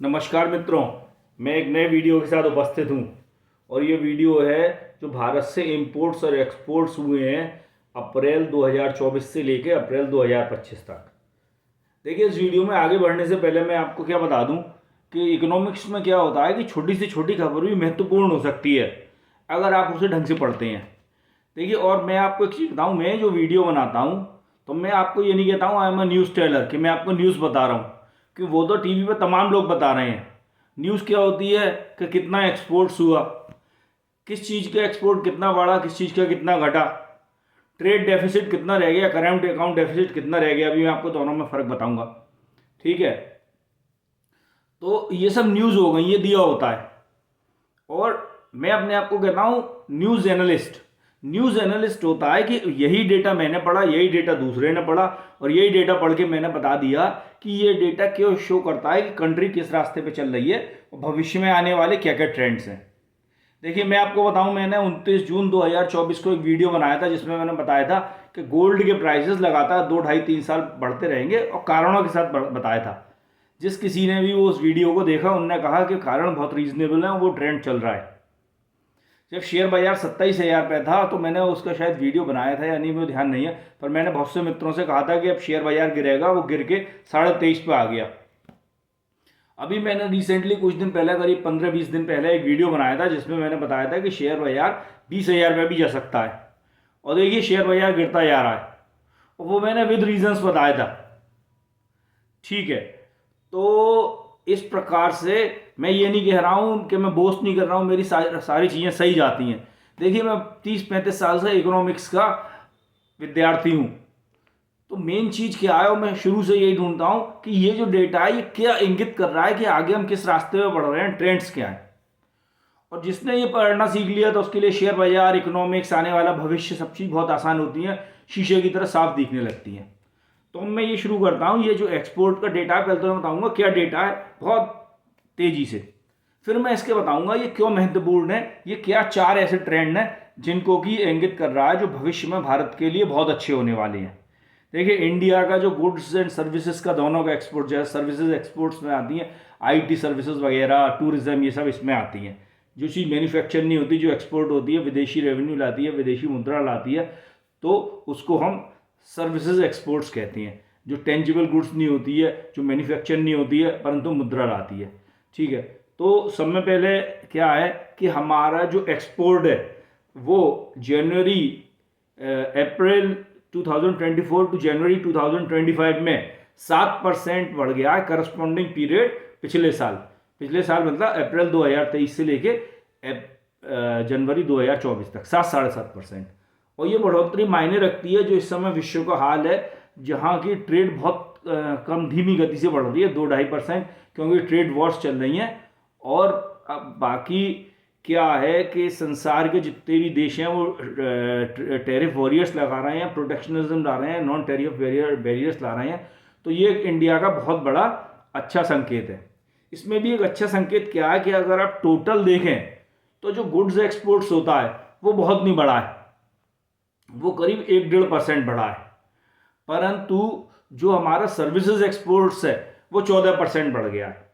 नमस्कार मित्रों, मैं एक नए वीडियो के साथ उपस्थित हूँ और ये वीडियो है जो भारत से इंपोर्ट्स और एक्सपोर्ट्स हुए हैं अप्रैल 2024 से लेकर अप्रैल 2025 तक। देखिए, इस वीडियो में आगे बढ़ने से पहले मैं आपको क्या बता दूं कि इकोनॉमिक्स में क्या होता है कि छोटी से छोटी खबर भी महत्वपूर्ण हो सकती है अगर आप उसे ढंग से पढ़ते हैं। देखिए, और मैं आपको एक चीज़ बताऊँ, मैं जो वीडियो बनाता हूँ तो मैं आपको ये नहीं कहता हूँ I am a news teller कि मैं आपको न्यूज़ बता रहा हूँ, कि वो तो टीवी पे तमाम लोग बता रहे हैं। न्यूज़ क्या होती है कि कितना एक्सपोर्ट्स हुआ, किस चीज़ का एक्सपोर्ट कितना बढ़ा, किस चीज़ का कितना घटा, ट्रेड डेफिसिट कितना रह गया, करंट अकाउंट डेफिसिट कितना रह गया। अभी मैं आपको दोनों में फ़र्क बताऊंगा, ठीक है। तो ये सब न्यूज़ हो गई, ये दिया होता है। और मैं अपने आप को कहता हूँ न्यूज़ एनालिस्ट। न्यूज़ एनालिस्ट होता है कि यही डेटा मैंने पढ़ा, यही डेटा दूसरे ने पढ़ा और यही डेटा पढ़ के मैंने बता दिया कि ये डेटा क्यों शो करता है कि कंट्री किस रास्ते पे चल रही है और भविष्य में आने वाले क्या क्या ट्रेंड्स हैं। देखिए, मैं आपको बताऊं, मैंने 29 जून 2024 को एक वीडियो बनाया था जिसमें मैंने बताया था कि गोल्ड के प्राइसेस लगातार 2, 2.5, 3 साल बढ़ते रहेंगे और कारणों के साथ बताया था। जिस किसी ने भी वो उस वीडियो को देखा उनने कहा कि कारण बहुत रीजनेबल है, वो ट्रेंड चल रहा है। जब शेयर बाजार 27,000 पे था तो मैंने उसका शायद वीडियो बनाया था या नहीं, मुझे ध्यान नहीं है, पर मैंने बहुत से मित्रों से कहा था कि अब शेयर बाजार गिरेगा। वो गिर के 23.5 पे आ गया। अभी मैंने रिसेंटली कुछ दिन पहले, करीब 15-20 दिन पहले, एक वीडियो बनाया था जिसमें मैंने बताया था कि शेयर बाजार 20,000 पे भी जा सकता है। और देखिए, शेयर बाजार गिरता जा रहा है और वो मैंने विद रीजंस बताया था, ठीक है। तो इस प्रकार से मैं ये नहीं कह रहा हूं कि मैं बोस्ट नहीं कर रहा हूं, मेरी सारी चीज़ें सही जाती हैं। देखिए, मैं 30-35 साल से इकोनॉमिक्स का विद्यार्थी हूं। तो मेन चीज़ क्या है, और मैं शुरू से यही ढूंढता हूं कि ये जो डेटा है ये क्या इंगित कर रहा है कि आगे हम किस रास्ते में बढ़ रहे हैं, ट्रेंड्स क्या हैं। और जिसने ये पढ़ना सीख लिया तो उसके लिए शेयर बाजार, इकोनॉमिक्स, आने वाला भविष्य, सब चीज़ बहुत आसान होती है, शीशे की तरह साफ दिखने लगती हैं। तो मैं ये शुरू करता हूँ, ये जो एक्सपोर्ट का डेटा है, पहले तो मैं बताऊंगा क्या डेटा है बहुत तेजी से, फिर मैं इसके बताऊंगा ये क्यों महत्वपूर्ण है, ये क्या 4 ऐसे ट्रेंड हैं जिनको कि इंगित कर रहा है जो भविष्य में भारत के लिए बहुत अच्छे होने वाले हैं। देखिए, इंडिया का जो गुड्स एंड सर्विसेज का दोनों का एक्सपोर्ट, जैसे सर्विसेज एक्सपोर्ट्स में आती हैं, आईटी सर्विसेज वगैरह, टूरिज्म, ये सब इसमें आती हैं। जो चीज़ मैन्युफैक्चर नहीं होती, जो एक्सपोर्ट होती है, विदेशी रेवेन्यू लाती है, विदेशी मुद्रा लाती है, तो उसको हम सर्विसेज एक्सपोर्ट्स कहते हैं। जो टेंजिबल गुड्स नहीं होती है, जो मैन्युफैक्चर नहीं होती है, परंतु मुद्रा लाती है, ठीक है। तो सब में पहले क्या है कि हमारा जो एक्सपोर्ट है वो जनवरी अप्रैल 2024 टू जनवरी 2025 में 7% बढ़ गया है, करस्पॉन्डिंग पीरियड पिछले साल मतलब अप्रैल 2023 से लेके जनवरी 2024 तक 7-7.5%। और ये बढ़ोतरी मायने रखती है जो इस समय विश्व का हाल है, जहाँ की ट्रेड बहुत कम, धीमी गति से बढ़ रही है, 2-2.5%, क्योंकि ट्रेड वॉर्स चल रही हैं। और अब बाकी क्या है कि संसार के जितने भी देश हैं वो टैरिफ वॉरियर्स लगा रहे हैं, प्रोटेक्शनिज्म ला रहे हैं, नॉन टैरिफ बैरियर्स ला रहे हैं। तो ये इंडिया का बहुत बड़ा अच्छा संकेत है। इसमें भी एक अच्छा संकेत क्या है कि अगर आप टोटल देखें तो जो गुड्स एक्सपोर्ट्स होता है वो बहुत नहीं बढ़ा है, वो करीब 1-1.5% बढ़ा है, परंतु जो हमारा सर्विसेज एक्सपोर्ट्स है वो 14% बढ़ गया है।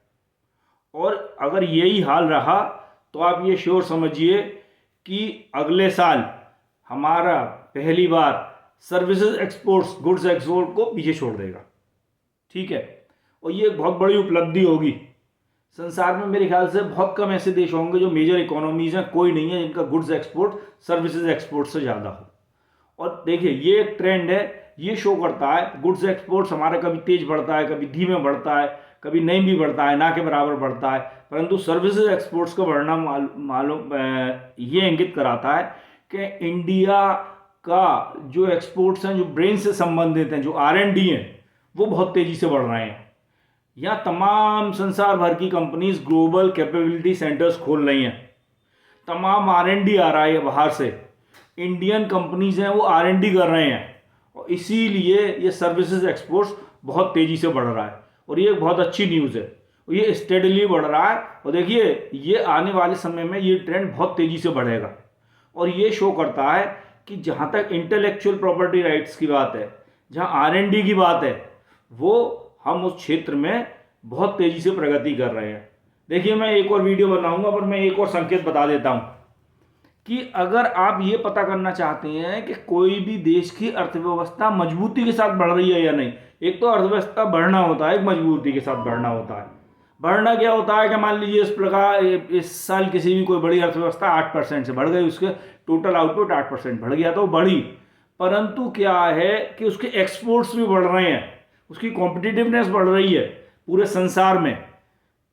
और अगर यही हाल रहा तो आप ये श्योर समझिए कि अगले साल हमारा पहली बार सर्विसेज एक्सपोर्ट्स गुड्स एक्सपोर्ट को पीछे छोड़ देगा, ठीक है। और ये एक बहुत बड़ी उपलब्धि होगी। संसार में मेरे ख्याल से बहुत कम ऐसे देश होंगे, जो मेजर इकोनॉमीज हैं, कोई नहीं है जिनका गुड्स एक्सपोर्ट सर्विसेज एक्सपोर्ट से ज़्यादा हो। और देखिए, ये एक ट्रेंड है, ये शो करता है गुड्स एक्सपोर्ट्स हमारा कभी तेज बढ़ता है, कभी धीमे बढ़ता है, कभी नहीं भी बढ़ता है, ना के बराबर बढ़ता है, परंतु सर्विसेज एक्सपोर्ट्स का बढ़ना मालूम ये इंगित कराता है कि इंडिया का जो एक्सपोर्ट्स हैं, जो ब्रेन से संबंधित हैं, जो R&D हैं, वो बहुत तेज़ी से बढ़ रहे हैं। यहाँ तमाम संसार भर की कंपनीज ग्लोबल कैपेबिलिटी सेंटर्स खोल रही हैं, तमाम R&D आ रहा है बाहर से, इंडियन कंपनीज हैं वो R&D कर रहे हैं, और इसीलिए ये सर्विसेज एक्सपोर्ट्स बहुत तेज़ी से बढ़ रहा है। और ये एक बहुत अच्छी न्यूज़ है, और ये स्टेडली बढ़ रहा है। और देखिए, ये आने वाले समय में ये ट्रेंड बहुत तेज़ी से बढ़ेगा। और ये शो करता है कि जहाँ तक इंटेलेक्चुअल प्रॉपर्टी राइट्स की बात है, जहाँ R&D की बात है, वो हम उस क्षेत्र में बहुत तेज़ी से प्रगति कर रहे हैं। देखिए, मैं एक और वीडियो बनाऊंगा, पर मैं एक और संकेत बता देता हूं कि अगर आप ये पता करना चाहते हैं कि कोई भी देश की अर्थव्यवस्था मजबूती के साथ बढ़ रही है या नहीं, एक तो अर्थव्यवस्था बढ़ना होता है, एक मजबूती के साथ बढ़ना होता है। बढ़ना क्या होता है कि मान लीजिए इस प्रकार इस साल किसी भी कोई बड़ी अर्थव्यवस्था 8% से बढ़ गई, उसके टोटल आउटपुट 8% बढ़ गया तो बढ़ी, परंतु क्या है कि उसके एक्सपोर्ट्स भी बढ़ रहे हैं, उसकी कॉम्पिटिटिवनेस बढ़ रही है पूरे संसार में।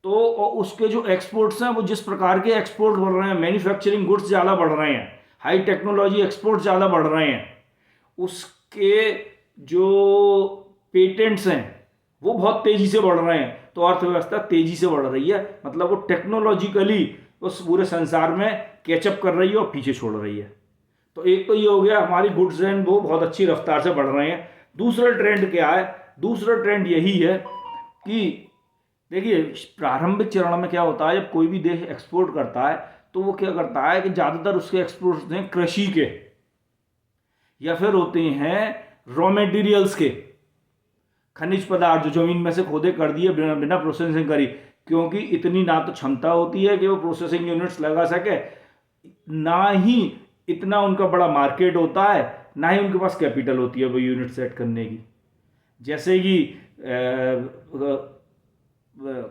तो उसके जो एक्सपोर्ट्स हैं वो जिस प्रकार के एक्सपोर्ट बढ़ रहे हैं, मैन्युफैक्चरिंग गुड्स ज़्यादा बढ़ रहे हैं, हाई टेक्नोलॉजी एक्सपोर्ट ज़्यादा बढ़ रहे हैं, उसके जो पेटेंट्स हैं वो बहुत तेज़ी से बढ़ रहे हैं, तो अर्थव्यवस्था तेज़ी से बढ़ रही है, मतलब वो टेक्नोलॉजिकली उस पूरे संसार में कैचअप कर रही है और पीछे छोड़ रही है। तो एक तो ये हो गया, हमारी गुड्स हैं वो बहुत अच्छी रफ्तार से बढ़ रहे हैं। दूसरा ट्रेंड क्या है? दूसरा ट्रेंड यही है कि देखिए, प्रारंभिक चरण में क्या होता है, जब कोई भी देश एक्सपोर्ट करता है तो वो क्या करता है कि ज़्यादातर उसके एक्सपोर्ट्स होते हैं कृषि के, या फिर होते हैं रॉ मटेरियल्स के, खनिज पदार्थ जो जमीन में से खोदे कर दिए बिना प्रोसेसिंग करी, क्योंकि इतनी ना तो क्षमता होती है कि वो प्रोसेसिंग यूनिट्स लगा सके, ना ही इतना उनका बड़ा मार्केट होता है, ना ही उनके पास कैपिटल होती है वो यूनिट सेट करने की। जैसे कि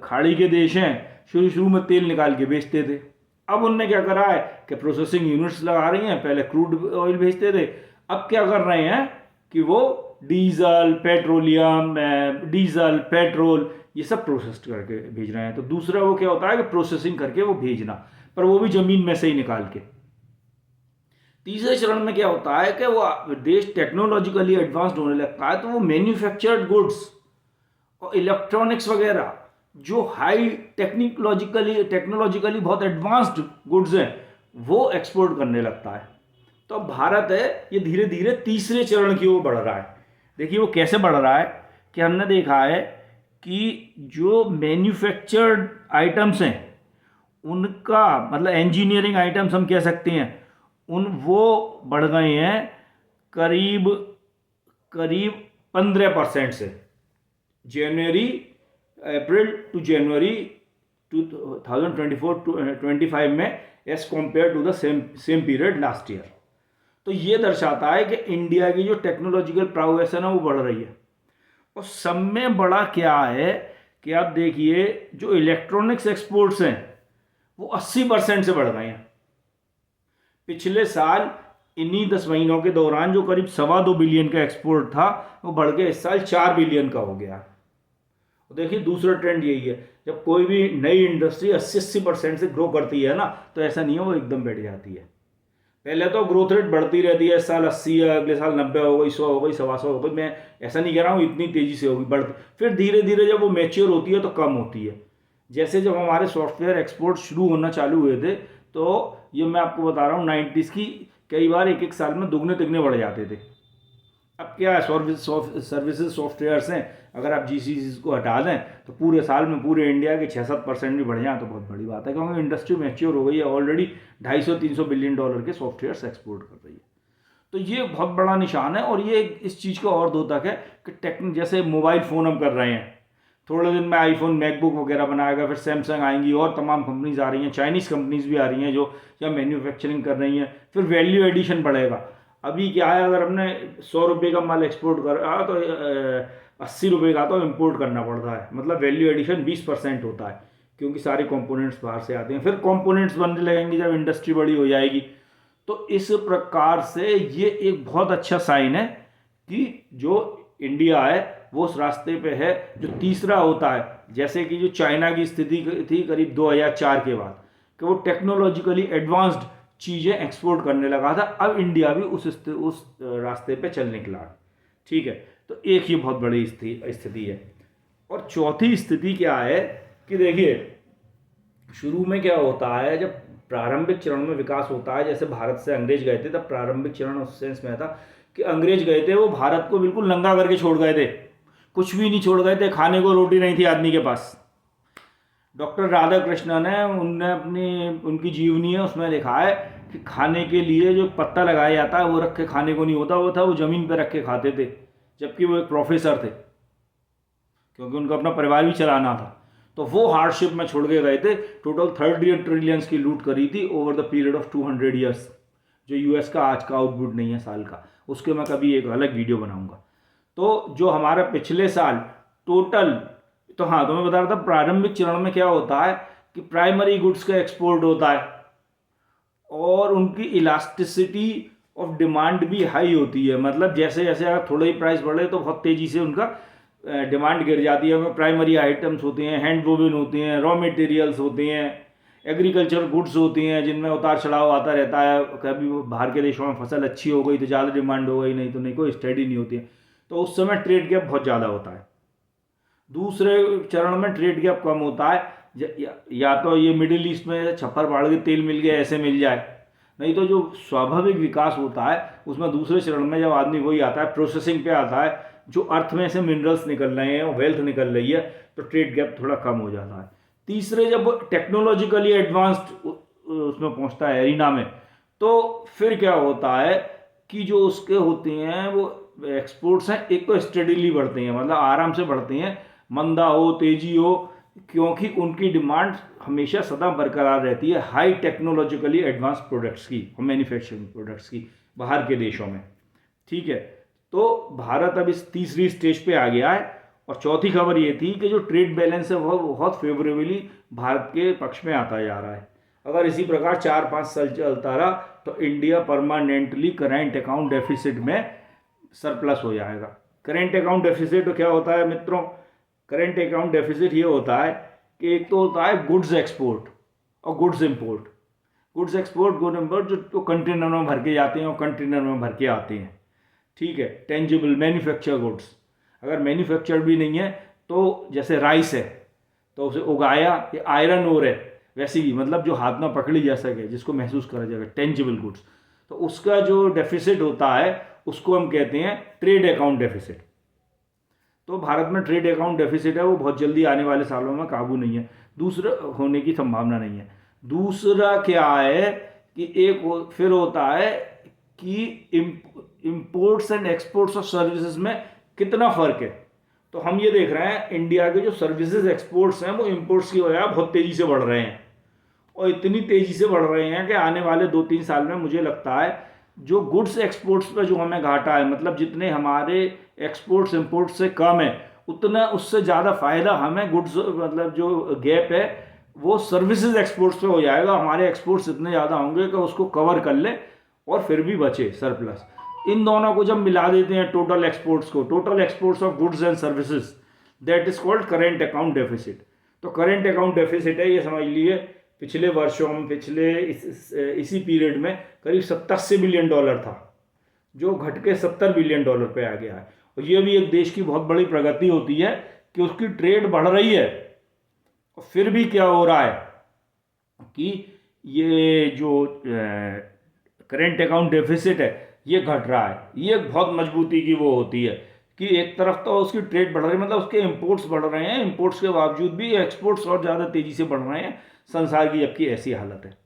खाड़ी के देश हैं, शुरू में तेल निकाल के बेचते थे, अब उनने क्या करा है कि प्रोसेसिंग यूनिट्स लगा रही हैं। पहले क्रूड ऑयल भेजते थे, अब क्या कर रहे हैं कि वो डीजल, पेट्रोलियम, डीजल, पेट्रोल, ये सब प्रोसेस करके भेज रहे हैं। तो दूसरा वो क्या होता है कि प्रोसेसिंग करके वो भेजना, पर वो भी जमीन में से ही निकाल के। तीसरे चरण में क्या होता है कि वो देश टेक्नोलॉजिकली एडवांस्ड होने लगता है, तो वो मैन्युफैक्चर्ड गुड्स और इलेक्ट्रॉनिक्स वगैरह जो हाई टेक्नोलॉजिकली बहुत एडवांस्ड गुड्स हैं वो एक्सपोर्ट करने लगता है। तो अब भारत है ये धीरे धीरे तीसरे चरण की ओर बढ़ रहा है। देखिए वो कैसे बढ़ रहा है कि हमने देखा है कि जो मैन्युफैक्चर्ड आइटम्स हैं उनका मतलब इंजीनियरिंग आइटम्स हम कह सकते हैं, वो बढ़ गए हैं करीब 15% से, अप्रैल टू जनवरी 2024-25 में as compare to the same period last year. तो ये दर्शाता है कि इंडिया की जो टेक्नोलॉजिकल प्रोग्रेस है ना वो बढ़ रही है। और सब में बड़ा क्या है कि आप देखिए जो इलेक्ट्रॉनिक्स एक्सपोर्ट्स हैं वो 80% से बढ़ गए हैं। पिछले साल इन्हीं 10 महीनों के दौरान जो करीब 2.25 बिलियन का एक्सपोर्ट था वो बढ़ के इस साल 4 बिलियन का हो गया। देखिए दूसरा ट्रेंड यही है, जब कोई भी नई इंडस्ट्री 80% से ग्रो करती है ना तो ऐसा नहीं है वो एकदम बैठ जाती है। पहले तो ग्रोथ रेट बढ़ती रहती है, इस साल 80 है, अगले साल 90 हो गई, 100 हो गई, 125 हो गई। मैं ऐसा नहीं कह रहा हूँ इतनी तेज़ी से होगी, बढ़ती फिर धीरे धीरे जब वो मैच्योर होती है तो कम होती है। जैसे जब हमारे सॉफ्टवेयर एक्सपोर्ट शुरू होना चालू हुए थे तो ये मैं आपको बता रहा हूँ 90s की, कई बार एक साल में दुगने तिगने बढ़ जाते थे। अब क्या है, सर्विसेज सॉफ्टवेयर्स हैं, अगर आप जीसीसी को हटा दें तो पूरे साल में पूरे इंडिया के 6-7% भी बढ़ जाए तो बहुत बड़ी बात है, क्योंकि इंडस्ट्री मैच्योर हो गई है ऑलरेडी। 250-300 बिलियन डॉलर के सॉफ्टवेयर्स एक्सपोर्ट कर रही है। तो ये बहुत बड़ा निशान है। और ये इस चीज़ का और द्योतक है कि जैसे मोबाइल फ़ोन हम कर रहे हैं, थोड़े दिन में आईफोन, मैकबुक वगैरह बनाएगा, फिर सैमसंग आएंगी और तमाम कंपनीज आ रही हैं, चाइनीज़ कंपनीज भी आ रही हैं जो या मैन्युफैक्चरिंग कर रही हैं, फिर वैल्यू एडिशन बढ़ेगा। अभी क्या है, अगर हमने 100 रुपये का माल एक्सपोर्ट कर रहा तो 80 रुपये का तो इम्पोर्ट करना पड़ता है, मतलब वैल्यू एडिशन 20% होता है, क्योंकि सारे कंपोनेंट्स बाहर से आते हैं। फिर कंपोनेंट्स बनने लगेंगे जब इंडस्ट्री बड़ी हो जाएगी। तो इस प्रकार से ये एक बहुत अच्छा साइन है कि जो इंडिया है वो उस रास्ते पे है जो तीसरा होता है। जैसे कि जो चाइना की स्थिति थी करीब 2004 के बाद कि वो टेक्नोलॉजिकली एडवांस्ड चीज़ें एक्सपोर्ट करने लगा था, अब इंडिया भी उस रास्ते पे चल निकला। ठीक है, तो एक ही बहुत बड़ी स्थिति है। और चौथी स्थिति क्या है कि देखिए शुरू में क्या होता है, जब प्रारंभिक चरण में विकास होता है, जैसे भारत से अंग्रेज गए थे तब प्रारंभिक चरण उस सेंस में था कि अंग्रेज गए थे वो भारत को बिल्कुल नंगा करके छोड़ गए थे, कुछ भी नहीं छोड़ गए थे, खाने को रोटी नहीं थी आदमी के पास। डॉक्टर राधाकृष्णन है, उनकी जीवनी है, उसमें लिखा है कि खाने के लिए जो पत्ता लगाया जाता है वो रख के खाने को नहीं होता, वो ज़मीन पर रख के खाते थे, जबकि वो एक प्रोफेसर थे। क्योंकि उनका अपना परिवार भी चलाना था। तो वो हार्डशिप में छोड़ के गए थे। टोटल 30 ट्रिलियंस की लूट करी थी over the period of 200 years, जो यूएस का आज का आउटपुट नहीं है साल का, उसके मैं कभी एक अलग वीडियो बनाऊंगा। तो जो हमारा पिछले साल टोटल, तो हाँ, तो मैं बता रहा था प्रारंभिक चरण में क्या होता है कि प्राइमरी गुड्स का एक्सपोर्ट होता है और उनकी इलास्टिसिटी ऑफ डिमांड भी हाई होती है। मतलब जैसे जैसे अगर थोड़ा ही प्राइस बढ़े तो बहुत तेज़ी से उनका डिमांड गिर जाती है। उनमें प्राइमरी आइटम्स होते हैं, हैंड वोवन होते हैं, रॉ मटेरियल्स होते हैं, एग्रीकल्चर गुड्स होती हैं जिनमें उतार चढ़ाव आता रहता है। कभी बाहर के देशों में फसल अच्छी हो गई तो ज़्यादा डिमांड हो गई, नहीं तो नहीं, कोई स्टडी नहीं होती है। तो उस समय ट्रेड गैप बहुत ज़्यादा होता है। दूसरे चरण में ट्रेड गैप कम होता है, या तो ये मिडिल ईस्ट में छप्पर फाड़ के तेल मिल गया ऐसे मिल जाए, नहीं तो जो स्वाभाविक विकास होता है उसमें दूसरे चरण में जब आदमी वही आता है, प्रोसेसिंग पे आता है, जो अर्थ में से मिनरल्स निकल रहे हैं और वेल्थ निकल रही है, तो ट्रेड गैप थोड़ा कम हो जाता है। तीसरे जब टेक्नोलॉजिकली एडवांस्ड उसमें पहुंचता है एरिना में, तो फिर क्या होता है कि जो उसके होते हैं वो एक्सपोर्ट्स हैं, एक तो स्टडीली बढ़ते हैं, मतलब आराम से बढ़ते हैं, मंदा हो तेजी हो, क्योंकि उनकी डिमांड हमेशा सदा बरकरार रहती है हाई टेक्नोलॉजिकली एडवांस प्रोडक्ट्स की और मैन्युफैक्चरिंग प्रोडक्ट्स की बाहर के देशों में। ठीक है, तो भारत अब इस तीसरी स्टेज पे आ गया है। और चौथी खबर ये थी कि जो ट्रेड बैलेंस है वह बहुत फेवरेबली भारत के पक्ष में आता जा रहा है। अगर इसी प्रकार 4-5 साल चलता रहा तो India permanently current account deficit में सरप्लस हो जाएगा। करेंट अकाउंट डेफिसिट तो क्या होता है मित्रों? करेंट अकाउंट डेफिसिट ये होता है कि एक तो होता है गुड्स एक्सपोर्ट और goods import. Goods export, good import, जो कंटेनर में भर के जाते हैं और कंटेनर में भर के आते हैं। ठीक है, टेंजिबल मैन्युफैक्चर गुड्स। अगर मैन्युफैक्चर भी नहीं है तो जैसे राइस है तो उसे उगाया, या आयरन ओर है वैसे ही, मतलब जो हाथ में पकड़ी जा सके, जिसको महसूस करा जाएगा, टेंजिबल गुड्स, तो उसका जो डेफिसिट होता है उसको हम कहते हैं ट्रेड अकाउंट डेफिसिट। तो भारत में ट्रेड अकाउंट डेफिसिट है, वो बहुत जल्दी आने वाले सालों में काबू नहीं है, दूसरा होने की संभावना नहीं है। दूसरा क्या है कि एक फिर होता है कि imports and exports of services में कितना फर्क है। तो हम ये देख रहे हैं इंडिया के जो सर्विसेज एक्सपोर्ट्स हैं वो इंपोर्ट्स की वजह बहुत तेज़ी से बढ़ रहे हैं, और इतनी तेज़ी से बढ़ रहे हैं कि आने वाले 2-3 साल में मुझे लगता है जो गुड्स एक्सपोर्ट्स पर जो हमें घाटा है, मतलब जितने हमारे एक्सपोर्ट्स इंपोर्ट्स से कम है, उतना उससे ज़्यादा फ़ायदा हमें गुड्स, मतलब जो गैप है वो सर्विसेज एक्सपोर्ट्स पे हो जाएगा। हमारे एक्सपोर्ट्स इतने ज़्यादा होंगे कि उसको कवर कर ले और फिर भी बचे सरप्लस। इन दोनों को जब मिला देते हैं टोटल एक्सपोर्ट्स को, total exports of goods and services, that is called current account deficit. तो करेंट अकाउंट डेफिसिट है, ये समझ लिए पिछले वर्षों में, पिछले इसी पीरियड में करीब 87 बिलियन डॉलर था, जो घट के 70 बिलियन डॉलर पे आ गया है। और ये भी एक देश की बहुत बड़ी प्रगति होती है कि उसकी ट्रेड बढ़ रही है, और फिर भी क्या हो रहा है कि ये जो करेंट अकाउंट डेफिसिट है ये घट रहा है। ये बहुत मजबूती की वो होती है कि एक तरफ तो उसकी ट्रेड बढ़ रही है, मतलब उसके इंपोर्ट्स बढ़ रहे हैं, इंपोर्ट्स के बावजूद भी एक्सपोर्ट्स और ज़्यादा तेज़ी से बढ़ रहे हैं संसार की, जबकि ऐसी हालत है।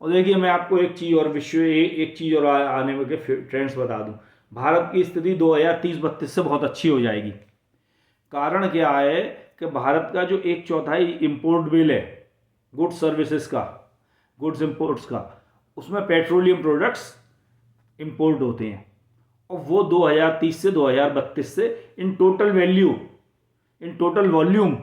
और देखिए, मैं आपको एक चीज़ और एक चीज़ और आने वाले ट्रेंड्स बता दूं। भारत की स्थिति 2030-32 से बहुत अच्छी हो जाएगी। कारण क्या है कि भारत का जो 1/4 इम्पोर्ट बिल है गुड्स सर्विसेज का, गुड्स इंपोर्ट्स का, उसमें पेट्रोलियम प्रोडक्ट्स इंपोर्ट होते हैं, और वो 2030 से 2032 से in total value, in total volume,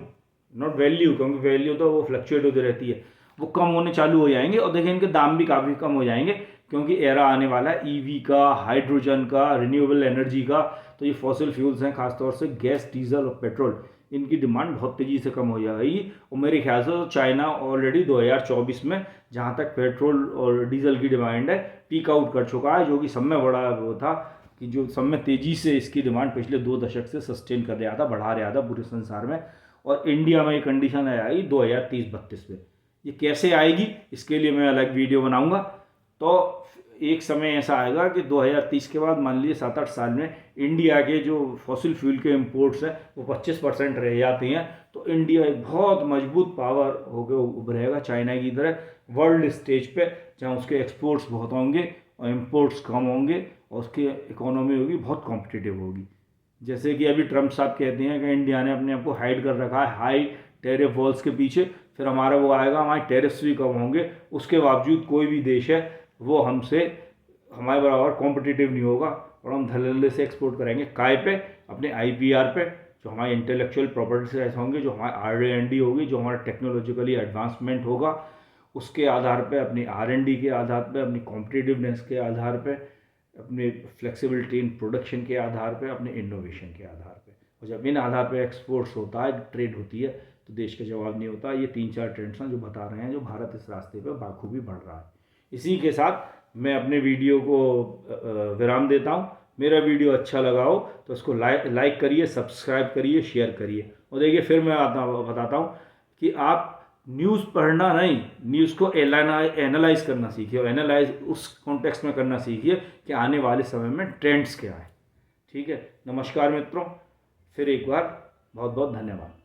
not value, क्योंकि वैल्यू तो वो फ्लक्चुएट होती रहती है, वो कम होने चालू हो जाएंगे। और देखिए इनके दाम भी काफ़ी कम हो जाएंगे, क्योंकि एरा आने वाला है ईवी का, हाइड्रोजन का, रिन्यूएबल एनर्जी का। तो ये फॉसिल फ्यूल्स हैं, खासतौर से गैस, डीजल और पेट्रोल, इनकी डिमांड बहुत तेज़ी से कम हो जाएगी। और मेरे ख्याल से तो चाइना ऑलरेडी 2024 में जहाँ तक पेट्रोल और डीजल की डिमांड है पीक आउट कर चुका है, जो कि सब में बड़ा वो था कि जो सब में तेज़ी से इसकी डिमांड पिछले 2 दशक से सस्टेन कर रहा था, बढ़ा रहा था पूरे संसार में। और इंडिया में ये कंडीशन आई 2030-32 में। ये कैसे आएगी इसके लिए मैं अलग वीडियो बनाऊंगा। तो एक समय ऐसा आएगा कि 2030 के बाद मान लीजिए 7-8 साल में इंडिया के जो फॉसिल फ्यूल के इंपोर्ट्स हैं वो 25% रह जाती हैं, तो इंडिया एक बहुत मजबूत पावर होकर उभरेगा चाइना की तरह वर्ल्ड स्टेज पे, जहाँ उसके एक्सपोर्ट्स बहुत होंगे और इंपोर्ट्स कम होंगे और उसकी इकोनॉमी होगी बहुत कॉम्पिटिटिव होगी। जैसे कि अभी ट्रम्प साहब कहते हैं कि इंडिया ने अपने आप को हाइड कर रखा है हाई टैरिफ वॉल्स के पीछे, फिर हमारा वो आएगा, हमारे टैरिफ्स भी कम होंगे, उसके बावजूद कोई भी देश है वो हमसे हमारे बराबर कॉम्पिटिटिव नहीं होगा और हम धड़ल्ले से एक्सपोर्ट करेंगे काय पे, अपने IPR पे, जो हमारे इंटेलेक्चुअल प्रॉपर्टी राइट्स होंगे, जो हमारे R&D होगी, जो हमारा टेक्नोलॉजिकली एडवांसमेंट होगा, उसके आधार पे, अपनी R&D के आधार पे, अपनी कॉम्पिटिटिवनेस के आधार पे, अपने फ्लेक्सिबिलिटी इन प्रोडक्शन के आधार पे, अपने इनोवेशन के आधार पे। और जब इन आधार पे एक्सपोर्ट्स होता है, ट्रेड होती है, तो देश का जवाब नहीं होता। ये 3-4 ट्रेंड्स हैं जो बता रहे हैं जो भारत इस रास्ते पर बाखूबी बढ़ रहा है। इसी के साथ मैं अपने वीडियो को विराम देता हूँ। मेरा वीडियो अच्छा लगा हो तो उसको लाइक करिए, सब्सक्राइब करिए, शेयर करिए। और देखिए फिर मैं बताता हूँ कि आप न्यूज़ पढ़ना नहीं, न्यूज़ को एनालाइज करना सीखिए, और एनालाइज उस कॉन्टेक्स्ट में करना सीखिए कि आने वाले समय में ट्रेंड्स क्या है। ठीक है, नमस्कार मित्रों, फिर एक बार बहुत बहुत धन्यवाद।